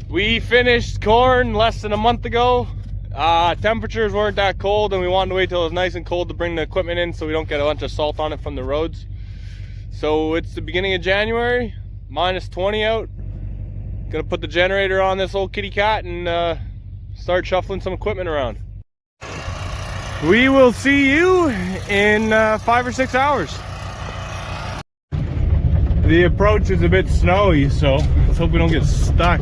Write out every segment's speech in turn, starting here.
We finished corn less than a month ago. Temperatures weren't that cold, and we wanted to wait till it was nice and cold to bring the equipment in so we don't get a bunch of salt on it from the roads. So it's the beginning of January, minus 20 out. Gonna put the generator on this old kitty cat and start shuffling some equipment around. We will see you in 5 or 6 hours. The approach is a bit snowy, so let's hope we don't get stuck.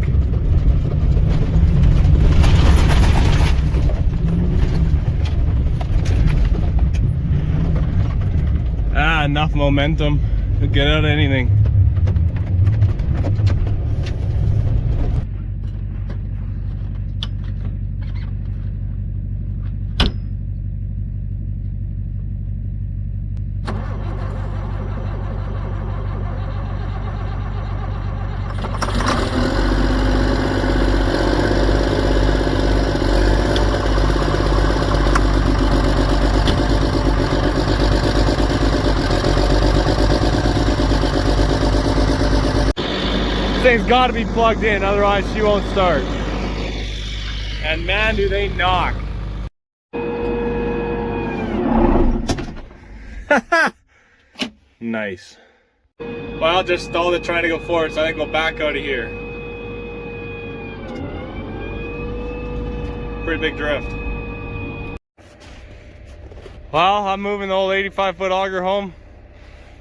Enough momentum to get out of anything. This thing's got to be plugged in, otherwise she won't start. And man, do they knock. Nice. Well, I'll just stall it trying to go forward, so I can go back out of here. Pretty big drift. Well, I'm moving the old 85-foot auger home.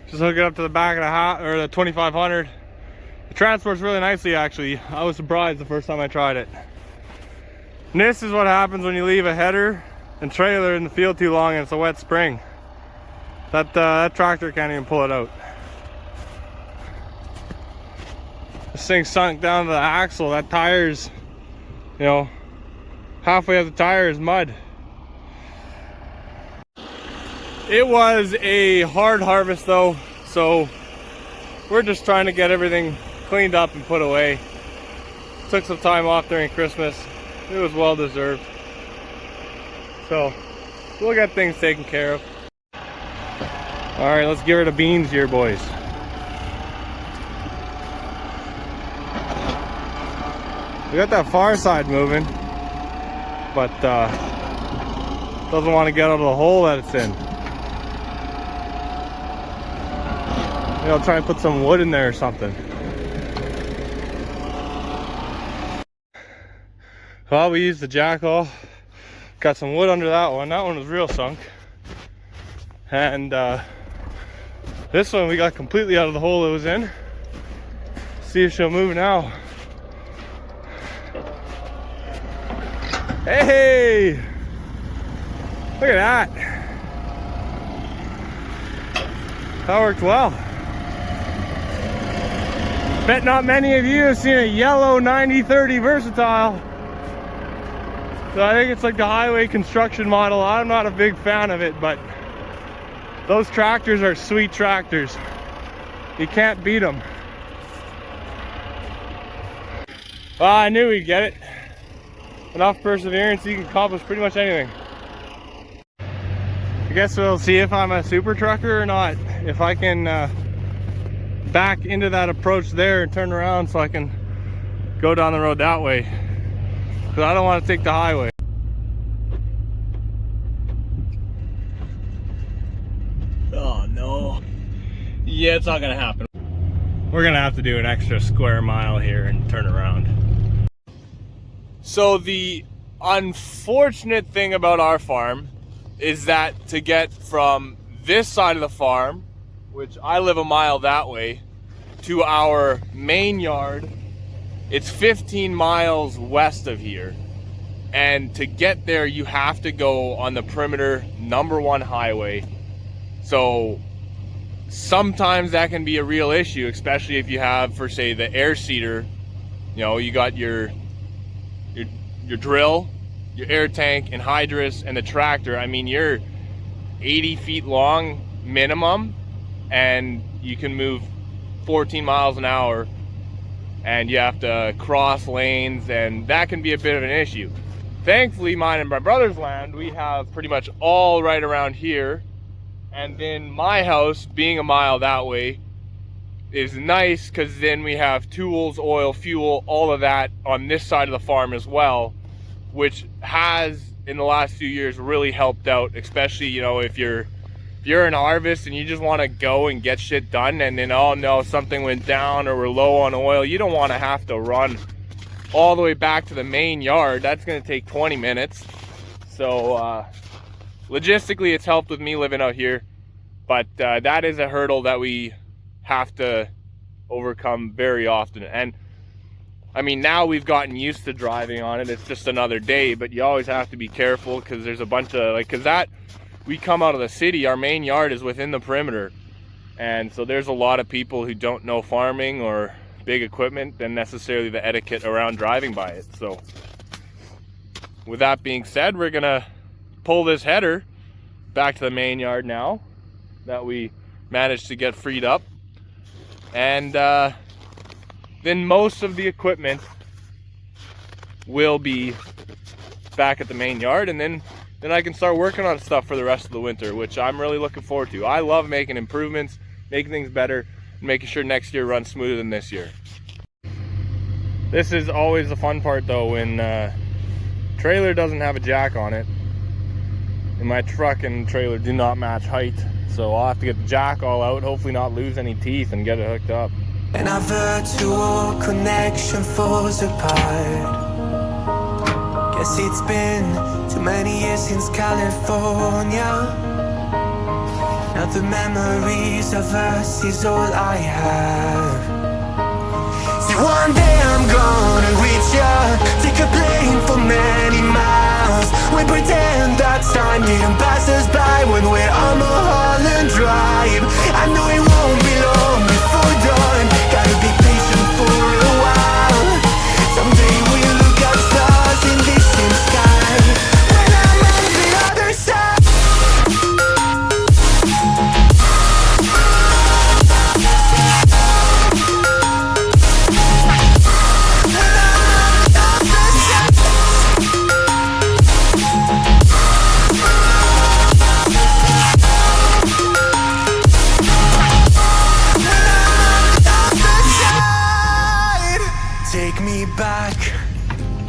Just hook it up to the back of the house, or the 2500. It transports really nicely, actually. I was surprised the first time I tried it. And this is what happens when you leave a header and trailer in the field too long and it's a wet spring. That tractor can't even pull it out. This thing sunk down to the axle. That tire's, you know, halfway up the tire is mud. It was a hard harvest though, so we're just trying to get everything cleaned up and put away. Took some time off during Christmas. It was well deserved. So we'll get things taken care of. All right, let's give her the beans here, boys. We got that far side moving, but doesn't want to get out of the hole that it's in. Maybe I'll try and put some wood in there or something. Well, we used the jackal. Got some wood under that one. That one was real sunk. And this one we got completely out of the hole it was in. See if she'll move now. Hey! Look at that. That worked well. Bet not many of you have seen a yellow 9030 Versatile. So I think it's like the highway construction model. I'm not a big fan of it, but those tractors are sweet tractors. You can't beat them. Well, I knew we'd get it. Enough perseverance, you can accomplish pretty much anything. I guess we'll see if I'm a super trucker or not. If I can back into that approach there and turn around so I can go down the road that way. Because I don't want to take the highway. Oh no. Yeah, it's not going to happen. We're going to have to do an extra square mile here and turn around. So the unfortunate thing about our farm is that to get from this side of the farm, which I live a mile that way, to our main yard, it's 15 miles west of here. And to get there, you have to go on the perimeter #1 highway. So sometimes that can be a real issue, especially if you have, for say, the air seeder. You know, you got your drill, your air tank, and hydrous, and the tractor. I mean, you're 80 feet long minimum, and you can move 14 miles an hour, and you have to cross lanes, and that can be a bit of an issue. Thankfully, mine and my brother's land, we have pretty much all right around here, and then my house, being a mile that way, is nice because then we have tools, oil, fuel, all of that on this side of the farm as well, which has in the last few years really helped out, especially, you know, if you're in harvest and you just want to go and get shit done, and then, oh no, something went down or we're low on oil. You don't want to have to run all the way back to the main yard. That's going to take 20 minutes. So logistically it's helped with me living out here, but that is a hurdle that we have to overcome very often. And I mean, now we've gotten used to driving on it. It's just another day, but you always have to be careful because there's a bunch of, like, because that, we come out of the city, our main yard is within the perimeter. And so there's a lot of people who don't know farming or big equipment and necessarily the etiquette around driving by it. So with that being said, we're gonna pull this header back to the main yard now that we managed to get freed up. And then most of the equipment will be back at the main yard, and then I can start working on stuff for the rest of the winter, which I'm really looking forward to. I love making improvements, making things better, and making sure next year runs smoother than this year. This is always the fun part though, when trailer doesn't have a jack on it, and my truck and trailer do not match height. So I'll have to get the jack all out, hopefully not lose any teeth, and get it hooked up. And our virtual connection falls apart. Guess it's been too many years since California. Now the memories of us is all I have. See, one day I'm gonna reach ya, take a plane for many miles. We pretend that time didn't pass us by when we're on Mulholland Drive. I know it won't be long before dawn, gotta be patient for a while. Someday we'll look at stars in this same sky, when I'm on the other side. Take me back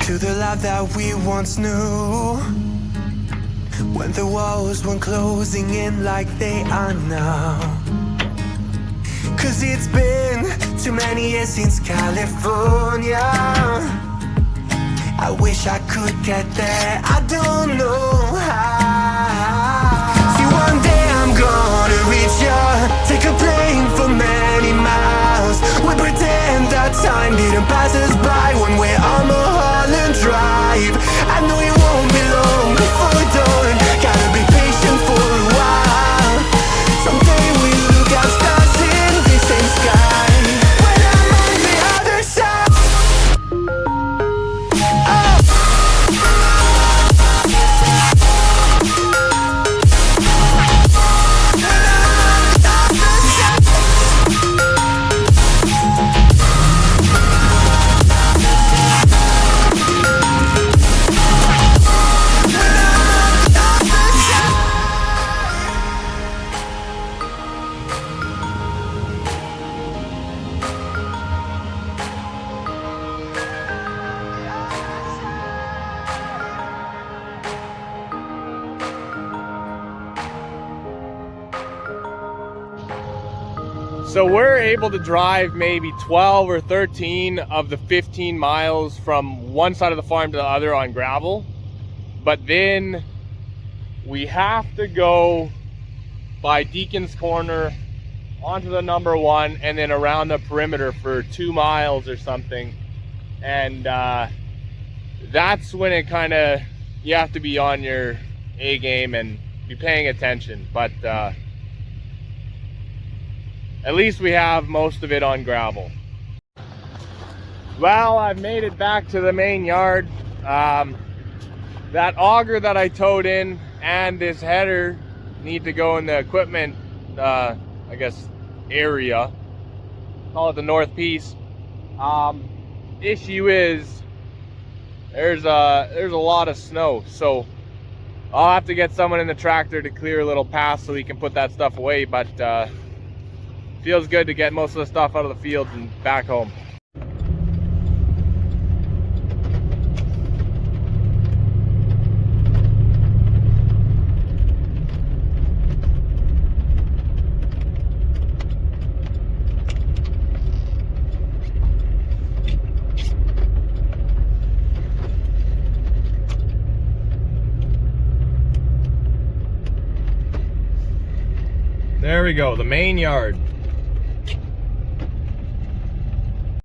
to the life that we once knew, when the walls weren't closing in like they are now. Cause it's been too many years since California. I wish I could get there, I don't know how. See, one day I'm gonna reach ya, take a plane for many miles. We pretend that time didn't pass us by when we're on Mulholland Drive. I know it won't be long before dawn, gotta be patient for a while. Someday we'll look at stars in the same sky, when I'm on the other side. So we're able to drive maybe 12 or 13 of the 15 miles from one side of the farm to the other on gravel. But then we have to go by Deacon's Corner onto the number one and then around the perimeter for 2 miles or something. And that's when it kind of, you have to be on your A game and be paying attention. But at least we have most of it on gravel. Well, I've made it back to the main yard. That auger that I towed in and this header need to go in the equipment, I guess, area. Call it the north piece. Issue is there's a lot of snow, so I'll have to get someone in the tractor to clear a little path so we can put that stuff away. But feels good to get most of the stuff out of the fields and back home. There we go, the main yard.